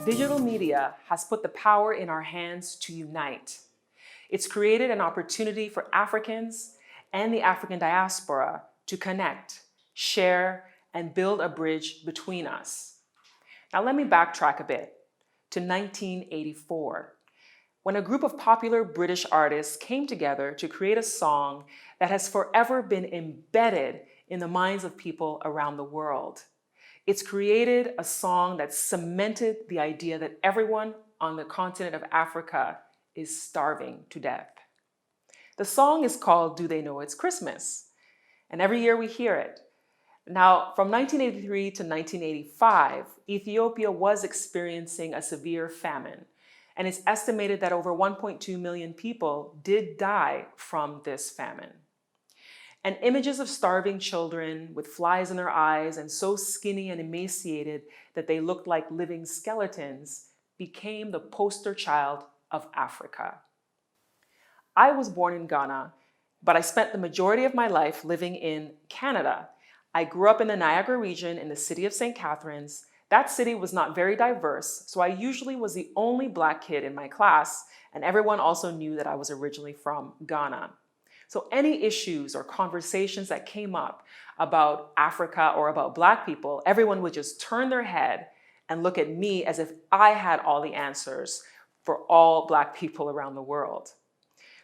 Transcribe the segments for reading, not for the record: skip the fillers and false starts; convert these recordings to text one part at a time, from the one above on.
Digital media has put the power in our hands to unite. It's created an opportunity for Africans and the African diaspora to connect, share, and build a bridge between us. Now let me backtrack a bit to 1984, when a group of popular British artists came together to create a song that has forever been embedded in the minds of people around the world. It's created a song that cemented the idea that everyone on the continent of Africa is starving to death. The song is called Do They Know It's Christmas? And every year we hear it. Now, from 1983 to 1985, Ethiopia was experiencing a severe famine, and it's estimated that over 1.2 million people did die from this famine. And images of starving children with flies in their eyes and so skinny and emaciated that they looked like living skeletons became the poster child of Africa. I was born in Ghana, but I spent the majority of my life living in Canada. I grew up in the Niagara region in the city of St. Catharines. That city was not very diverse, so I usually was the only Black kid in my class, and everyone also knew that I was originally from Ghana. So any issues or conversations that came up about Africa or about Black people, everyone would just turn their head and look at me as if I had all the answers for all Black people around the world.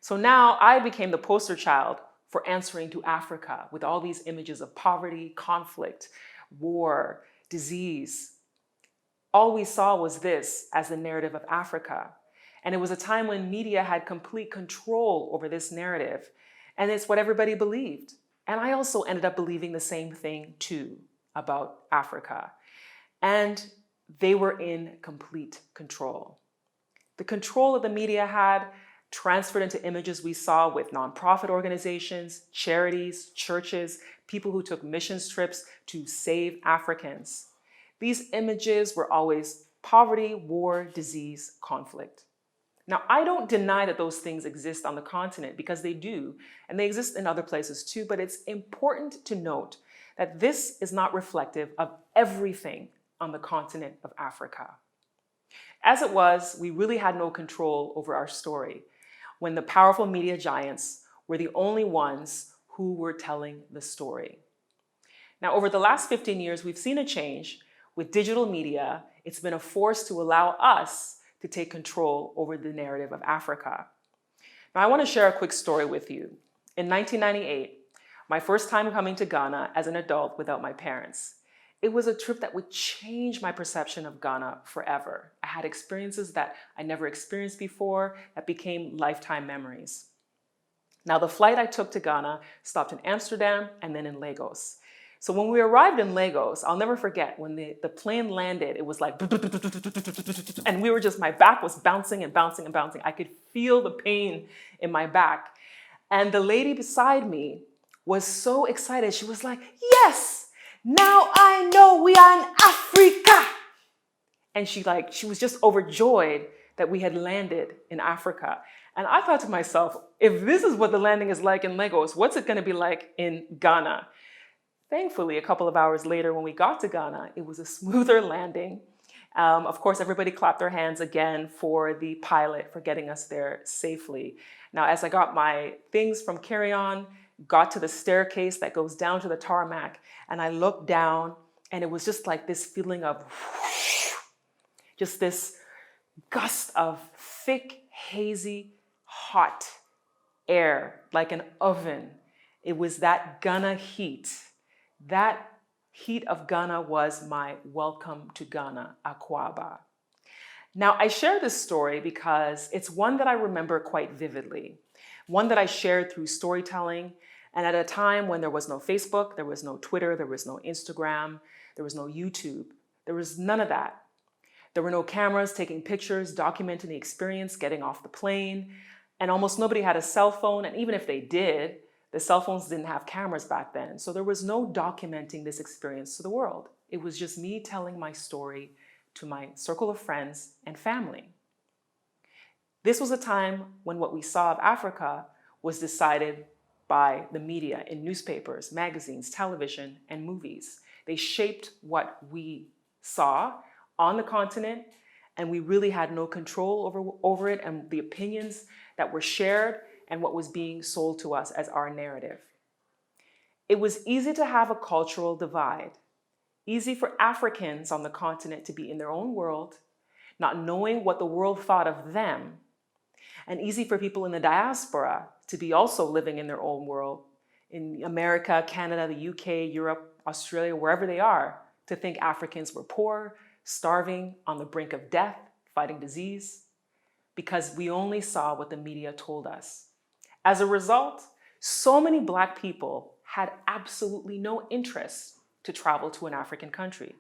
So now I became the poster child for answering to Africa with all these images of poverty, conflict, war, disease. All we saw was this as the narrative of Africa. And it was a time when media had complete control over this narrative. And it's what everybody believed. And I also ended up believing the same thing too about Africa. And they were in complete control. The control that the media had transferred into images we saw with nonprofit organizations, charities, churches, people who took missions trips to save Africans. These images were always poverty, war, disease, conflict. Now, I don't deny that those things exist on the continent because they do, and they exist in other places too, but it's important to note that this is not reflective of everything on the continent of Africa. As it was, we really had no control over our story when the powerful media giants were the only ones who were telling the story. Now, over the last 15 years, we've seen a change. With digital media, it's been a force to allow us to take control over the narrative of Africa. Now, I want to share a quick story with you. In 1998, my first time coming to Ghana as an adult without my parents, it was a trip that would change my perception of Ghana forever. I had experiences that I never experienced before that became lifetime memories. Now, the flight I took to Ghana stopped in Amsterdam and then in Lagos. So when we arrived in Lagos, I'll never forget when the plane landed, it was like, and we were just, my back was bouncing and bouncing and bouncing. I could feel the pain in my back. And the lady beside me was so excited. She was like, yes, now I know we are in Africa. And she was just overjoyed that we had landed in Africa. And I thought to myself, if this is what the landing is like in Lagos, what's it going to be like in Ghana? Thankfully, a couple of hours later when we got to Ghana, it was a smoother landing. Of course, everybody clapped their hands again for the pilot for getting us there safely. Now, as I got my things from carry-on, got to the staircase that goes down to the tarmac, and I looked down, and it was just like this feeling of whoosh, just this gust of thick, hazy, hot air, like an oven. It was that Ghana heat. That heat of Ghana was my welcome to Ghana, Akwaba. Now, I share this story because it's one that I remember quite vividly, one that I shared through storytelling, and at a time when there was no Facebook, there was no Twitter, there was no Instagram, there was no YouTube, there was none of that. There were no cameras taking pictures, documenting the experience, getting off the plane, and almost nobody had a cell phone, and even if they did, the cell phones didn't have cameras back then, so there was no documenting this experience to the world. It was just me telling my story to my circle of friends and family. This was a time when what we saw of Africa was decided by the media in newspapers, magazines, television, and movies. They shaped what we saw on the continent and we really had no control over it and the opinions that were shared and what was being sold to us as our narrative. It was easy to have a cultural divide, easy for Africans on the continent to be in their own world, not knowing what the world thought of them, and easy for people in the diaspora to be also living in their own world, in America, Canada, the UK, Europe, Australia, wherever they are, to think Africans were poor, starving, on the brink of death, fighting disease, because we only saw what the media told us. As a result, so many Black people had absolutely no interest to travel to an African country.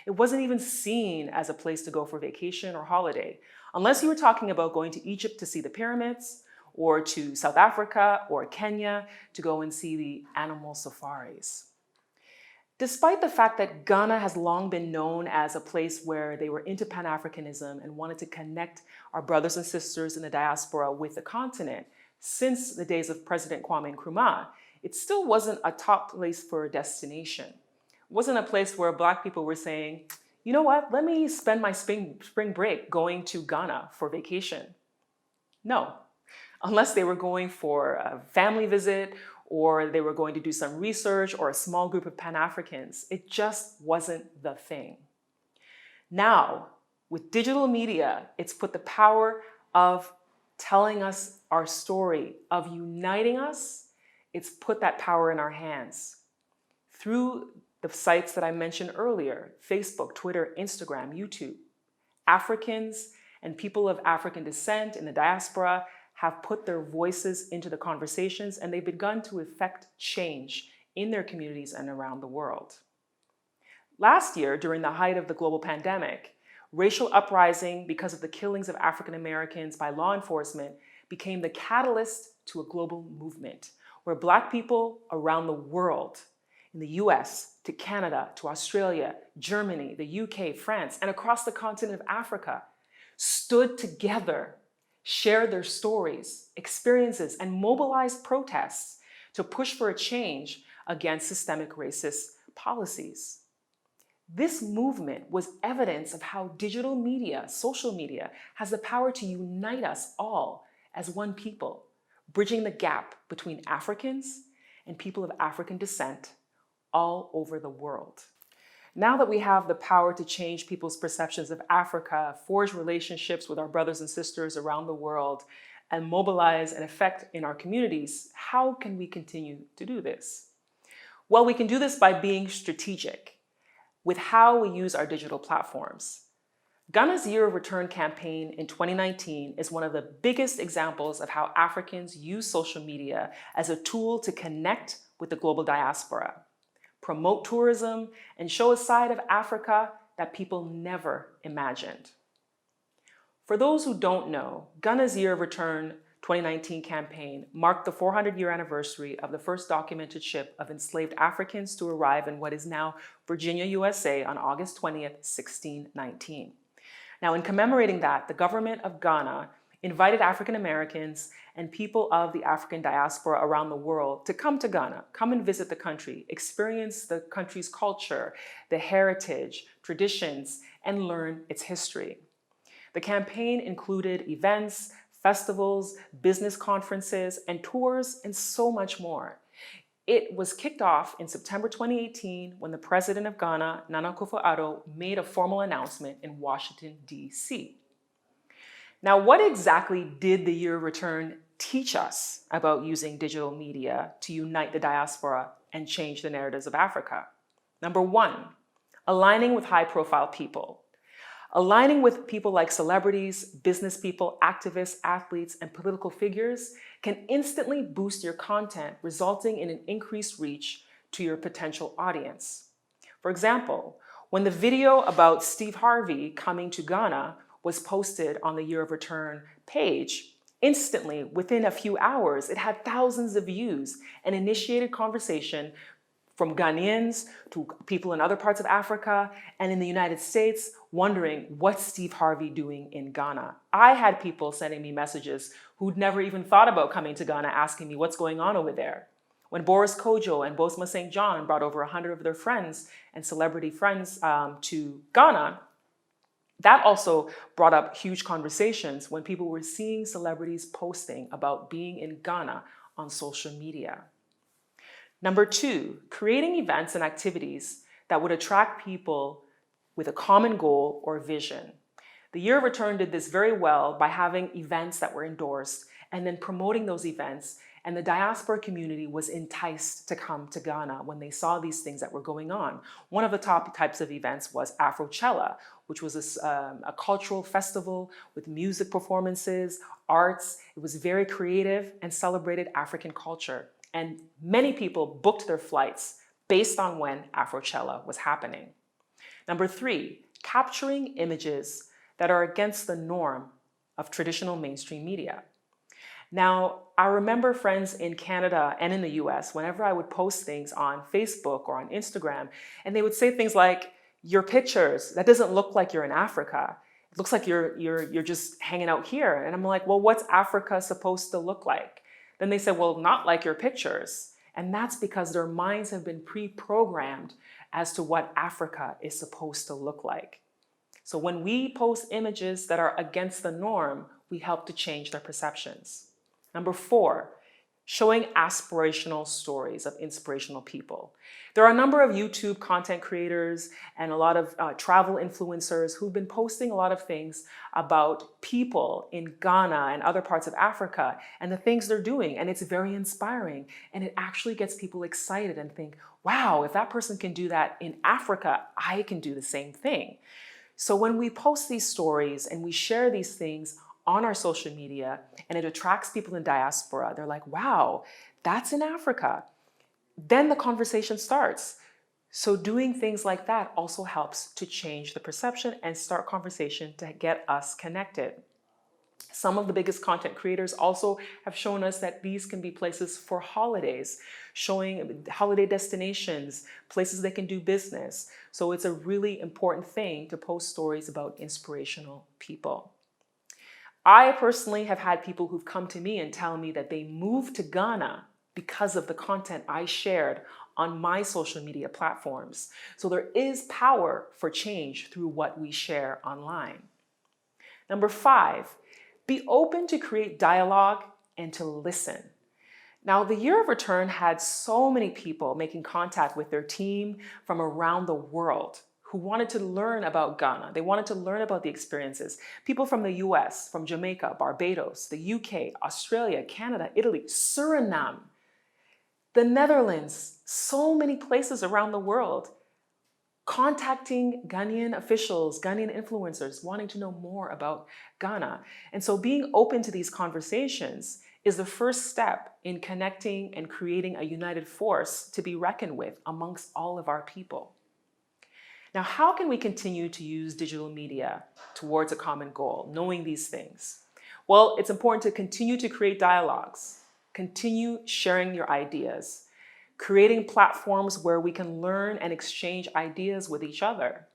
It wasn't even seen as a place to go for vacation or holiday, unless you were talking about going to Egypt to see the pyramids, or to South Africa or Kenya to go and see the animal safaris. Despite the fact that Ghana has long been known as a place where they were into Pan-Africanism and wanted to connect our brothers and sisters in the diaspora with the continent since the days of President Kwame Nkrumah, it still wasn't a top place for a destination. It wasn't a place where Black people were saying, you know what, let me spend my spring break going to Ghana for vacation. No, unless they were going for a family visit or they were going to do some research or a small group of Pan-Africans. It just wasn't the thing. Now, with digital media, it's put the power of telling us our story, of uniting us. It's put that power in our hands. Through the sites that I mentioned earlier, Facebook, Twitter, Instagram, YouTube, Africans and people of African descent in the diaspora have put their voices into the conversations, and they've begun to effect change in their communities and around the world. Last year, during the height of the global pandemic, racial uprising because of the killings of African Americans by law enforcement became the catalyst to a global movement where Black people around the world, in the US, to Canada, to Australia, Germany, the UK, France, and across the continent of Africa, stood together, shared their stories, experiences, and mobilized protests to push for a change against systemic racist policies. This movement was evidence of how digital media, social media, has the power to unite us all as one people, bridging the gap between Africans and people of African descent all over the world. Now that we have the power to change people's perceptions of Africa, forge relationships with our brothers and sisters around the world, and mobilize an effect in our communities, how can we continue to do this? Well, we can do this by being strategic with how we use our digital platforms. Ghana's Year of Return campaign in 2019 is one of the biggest examples of how Africans use social media as a tool to connect with the global diaspora, promote tourism, and show a side of Africa that people never imagined. For those who don't know, Ghana's Year of Return 2019 campaign marked the 400-year anniversary of the first documented ship of enslaved Africans to arrive in what is now Virginia, USA on August 20th, 1619. Now, in commemorating that, the government of Ghana invited African Americans and people of the African diaspora around the world to come to Ghana, come and visit the country, experience the country's culture, the heritage, traditions, and learn its history. The campaign included events, festivals, business conferences, and tours, and so much more. It was kicked off in September 2018 when the president of Ghana, Nana Akufo-Addo, made a formal announcement in Washington, D.C. Now, what exactly did the Year of Return teach us about using digital media to unite the diaspora and change the narratives of Africa? Number one, aligning with high-profile people. Aligning with people like celebrities, business people, activists, athletes, and political figures can instantly boost your content, resulting in an increased reach to your potential audience. For example, when the video about Steve Harvey coming to Ghana was posted on the Year of Return page, instantly, within a few hours, it had thousands of views and initiated conversation from Ghanaians to people in other parts of Africa and in the United States wondering, what's Steve Harvey doing in Ghana? I had people sending me messages who'd never even thought about coming to Ghana asking me what's going on over there. When Boris Kodjoe and Bosma St. John brought over 100 of their friends and celebrity friends to Ghana, That also brought up huge conversations when people were seeing celebrities posting about being in Ghana on social media. Number two, creating events and activities that would attract people with a common goal or vision. The Year of Return did this very well by having events that were endorsed and then promoting those events, and the diaspora community was enticed to come to Ghana when they saw these things that were going on. One of the top types of events was Afrochella, which was a cultural festival with music performances, arts. It was very creative and celebrated African culture. And many people booked their flights based on when Afrochella was happening. Number three, capturing images that are against the norm of traditional mainstream media. Now, I remember friends in Canada and in the US, whenever I would post things on Facebook or on Instagram, and they would say things like, your pictures, that doesn't look like you're in Africa. It looks like you're just hanging out here. And I'm like, well, what's Africa supposed to look like? Then they said, well, not like your pictures. And that's because their minds have been pre-programmed as to what Africa is supposed to look like. So when we post images that are against the norm, we help to change their perceptions. Number four, showing aspirational stories of inspirational people. There are a number of YouTube content creators and a lot of travel influencers who've been posting a lot of things about people in Ghana and other parts of Africa and the things they're doing. And it's very inspiring. And it actually gets people excited and think, wow, if that person can do that in Africa, I can do the same thing. So when we post these stories and we share these things on our social media and it attracts people in diaspora, they're like, wow, that's in Africa. Then the conversation starts. So doing things like that also helps to change the perception and start conversation to get us connected. Some of the biggest content creators also have shown us that these can be places for holidays, showing holiday destinations, places they can do business. So it's a really important thing to post stories about inspirational people. I personally have had people who've come to me and tell me that they moved to Ghana because of the content I shared on my social media platforms. So there is power for change through what we share online. Number five, be open to create dialogue and to listen. Now, the Year of Return had so many people making contact with their team from around the world who wanted to learn about Ghana. They wanted to learn about the experiences. People from the US, from Jamaica, Barbados, the UK, Australia, Canada, Italy, Suriname, the Netherlands, so many places around the world, contacting Ghanaian officials, Ghanaian influencers, wanting to know more about Ghana. And so being open to these conversations is the first step in connecting and creating a united force to be reckoned with amongst all of our people. Now, how can we continue to use digital media towards a common goal, knowing these things? Well, it's important to continue to create dialogues, continue sharing your ideas, creating platforms where we can learn and exchange ideas with each other,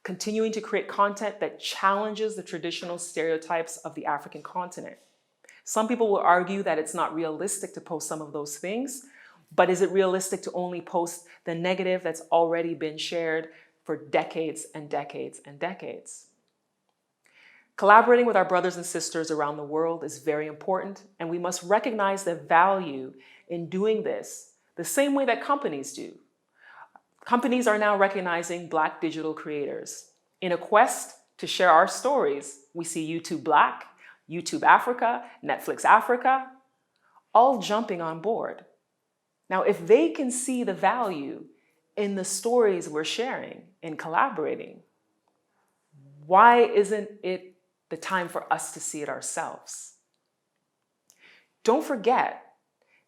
continuing to create content that challenges the traditional stereotypes of the African continent. Some people will argue that it's not realistic to post some of those things, but is it realistic to only post the negative that's already been shared for decades and decades and decades? Collaborating with our brothers and sisters around the world is very important, and we must recognize the value in doing this the same way that companies do. Companies are now recognizing Black digital creators. In a quest to share our stories, we see YouTube Black, YouTube Africa, Netflix Africa, all jumping on board. Now, if they can see the value in the stories we're sharing and collaborating, why isn't it the time for us to see it ourselves? Don't forget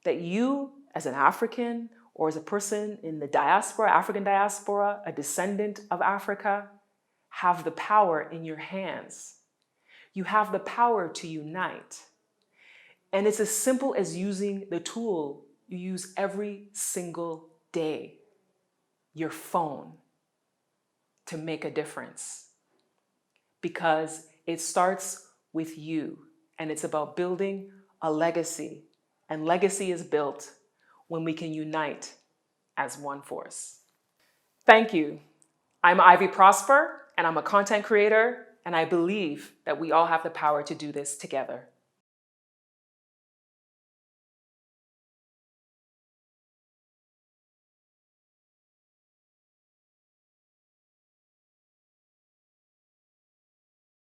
that you, as an African or as a person in the diaspora, African diaspora, a descendant of Africa, have the power in your hands. You have the power to unite. And it's as simple as using the tool you use every single day, your phone, to make a difference. Because it starts with you, and it's about building a legacy. And legacy is built when we can unite as one force. Thank you. I'm Ivy Prosper, and I'm a content creator, and I believe that we all have the power to do this together.